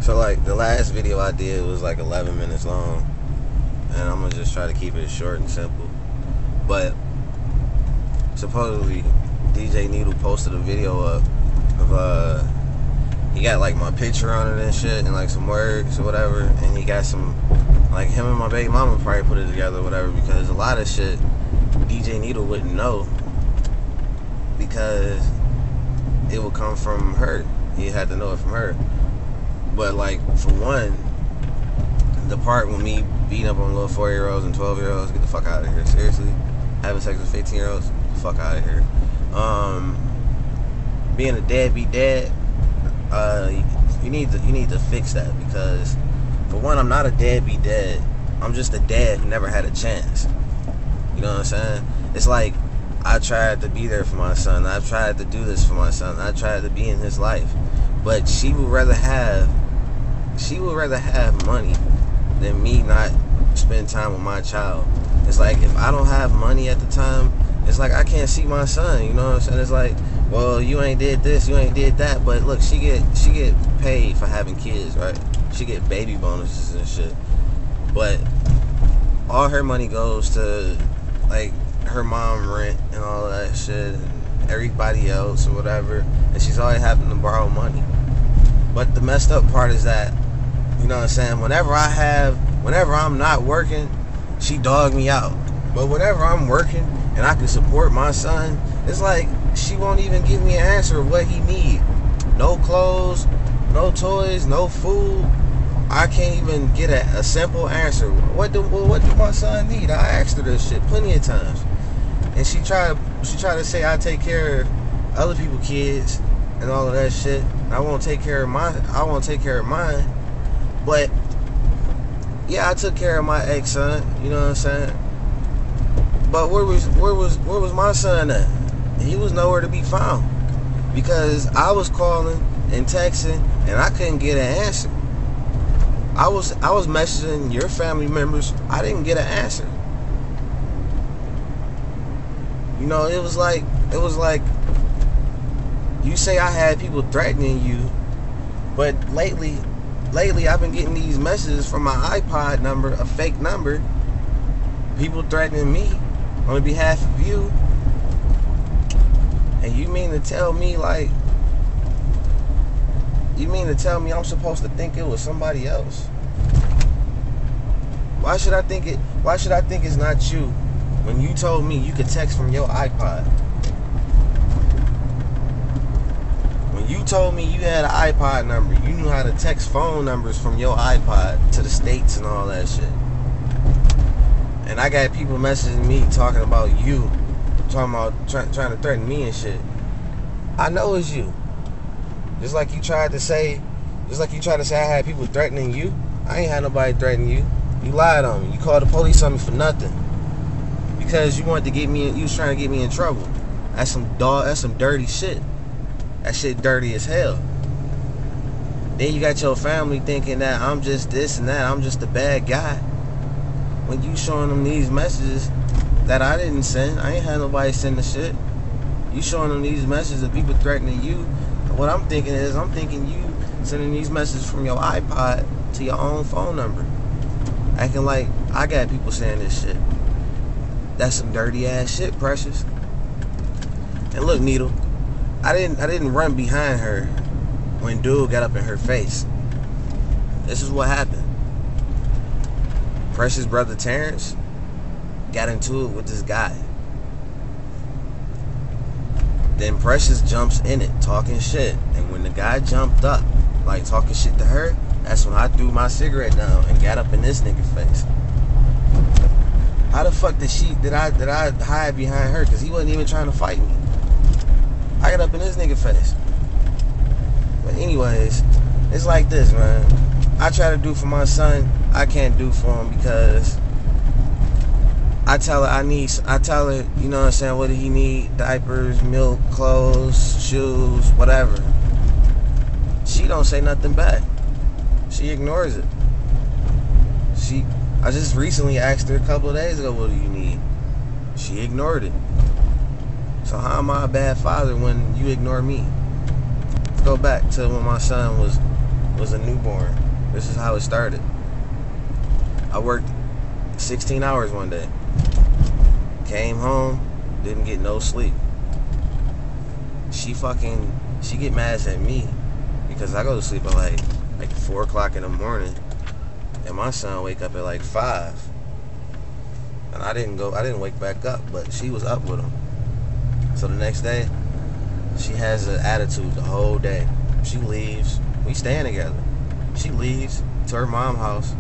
So like the last video I did was like 11 minutes long, and I'm gonna just try to keep it short and simple. But supposedly DJ Needle posted a video up of he got like my picture on it and shit, and like some words or whatever, and he got some, like, him and my baby mama probably put it together or whatever, because a lot of shit DJ Needle wouldn't know because it would come from her. He had to know it from her. But like, for one, the part with me beating up on little 4-year-olds and 12-year-olds, get the fuck out of here. Seriously, having sex with 15-year-olds, get the fuck out of here. Being a deadbeat dad, you need to fix that, because for one, I'm not a deadbeat dad. I'm just a dad who never had a chance. You know what I'm saying? It's like, I tried to be there for my son. I tried to do this for my son. I tried to be in his life, but she would rather have money than me not spend time with my child. It's like, if I don't have money at the time, it's like I can't see my son. You know what I'm saying? It's like, well, you ain't did this, you ain't did that, but look, she get paid for having kids, right? She get baby bonuses and shit, but all her money goes to like her mom rent and all that shit, and everybody else or whatever, and she's always having to borrow money. But the messed up part is that, you know what I'm saying, whenever I'm not working, she dog me out. But whenever I'm working and I can support my son, it's like she won't even give me an answer of what he need. No clothes, no toys, no food. I can't even get a simple answer. What do my son need? I asked her this shit plenty of times, and she tried to say I take care of other people's kids and all of that shit. I won't take care of mine. But yeah, I took care of my ex-son. You know what I'm saying? But where was my son at? He was nowhere to be found, because I was calling and texting and I couldn't get an answer. I was messaging your family members. I didn't get an answer. You know, it was like you say I had people threatening you, but lately I've been getting these messages from my iPod number, a fake number, people threatening me on behalf of you. And you mean to tell me I'm supposed to think it was somebody else? Why should I think it's not you when you told me you could text from your iPod? When you told me you had an iPod number, you knew how to text phone numbers from your iPod to the States and all that shit. And I got people messaging me talking about you, talking about trying to threaten me and shit. I know it's you. Just like you tried to say I had people threatening you. I ain't had nobody threaten you. You lied on me. You called the police on me for nothing, because you wanted to get me. You was trying to get me in trouble. That's some dirty shit. That shit dirty as hell. Then you got your family thinking that I'm just this and that. I'm just a bad guy. When you showing them these messages that I didn't send. I ain't had nobody send the shit. You showing them these messages of people threatening you. What I'm thinking you sending these messages from your iPod to your own phone number, acting like I got people saying this shit. That's some dirty ass shit, Precious. And look, Needle, I didn't run behind her when dude got up in her face. This is what happened. Precious' brother Terrence got into it with this guy. Then Precious jumps in it, talking shit. And when the guy jumped up, like talking shit to her, that's when I threw my cigarette down and got up in this nigga's face. How the fuck did I hide behind her? Because he wasn't even trying to fight me. I got up in this nigga's face. But anyways, it's like this, man. I try to do for my son, I can't do for him, because I tell her, you know what I'm saying, what did he need? Diapers, milk, clothes, shoes, whatever. She don't say nothing back. She ignores it. I just recently asked her a couple of days ago, what do you need? She ignored it. So how am I a bad father when you ignore me? Let's go back to when my son was was a newborn. This is how it started. I worked 16 hours one day. Came home, didn't get no sleep. She get mad at me because I go to sleep at like 4 o'clock in the morning, and my son wake up at like 5. And I didn't wake back up, but she was up with him. So the next day, she has an attitude the whole day. She leaves. We staying together. She leaves to her mom's house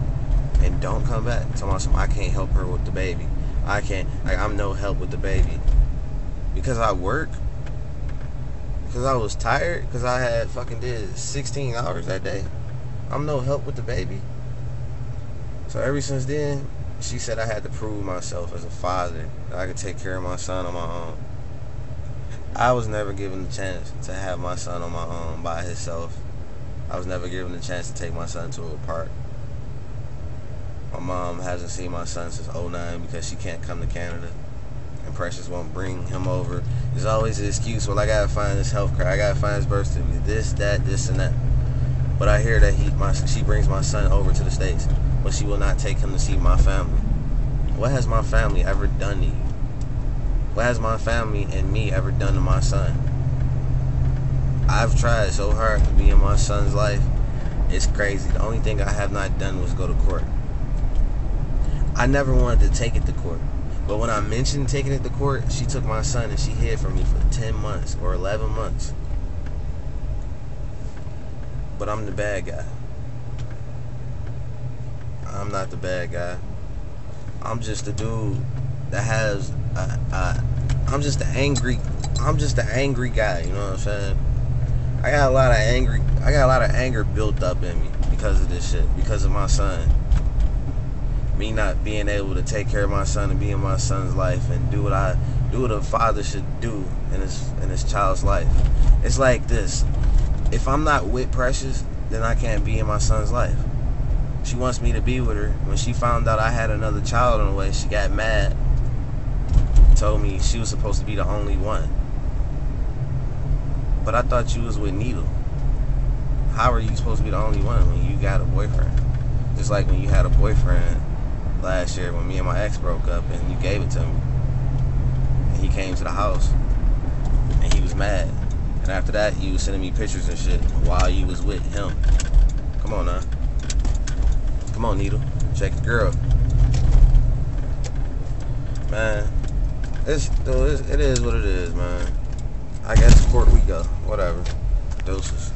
and don't come back. Talking about I can't help her with the baby. I'm no help with the baby. Because I work. Because I was tired. Because I had did 16 hours that day. I'm no help with the baby. So ever since then, she said I had to prove myself as a father, that I could take care of my son on my own. I was never given the chance to have my son on my own by himself. I was never given the chance to take my son to a park. My mom hasn't seen my son since 2009 because she can't come to Canada. And Precious won't bring him over. There's always an excuse, well, I gotta find his health card, I gotta find his birth certificate, this, that, this, and that. But I hear that she brings my son over to the States, but she will not take him to see my family. What has my family ever done to you? What has my family and me ever done to my son? I've tried so hard to be in my son's life. It's crazy. The only thing I have not done was go to court. I never wanted to take it to court. But when I mentioned taking it to court, she took my son and she hid from me for 10 months or 11 months. But I'm the bad guy. I'm not the bad guy. I'm just a dude that has I'm just an angry guy, you know what I'm saying? I got a lot of anger built up in me because of this shit, because of my son. Me not being able to take care of my son and be in my son's life and do what a father should do in his child's life. It's like this. If I'm not with Precious, then I can't be in my son's life. She wants me to be with her. When she found out I had another child on the way, she got mad. Told me she was supposed to be the only one. But I thought you was with Needle. How are you supposed to be the only one when you got a boyfriend? Just like when you had a boyfriend last year when me and my ex broke up and you gave it to me. And he came to the house and he was mad. And after that, you was sending me pictures and shit while you was with him. Come on now. Come on, Needle. Check your girl. Man, it is what it is, man. I guess court we go. Whatever. Doses.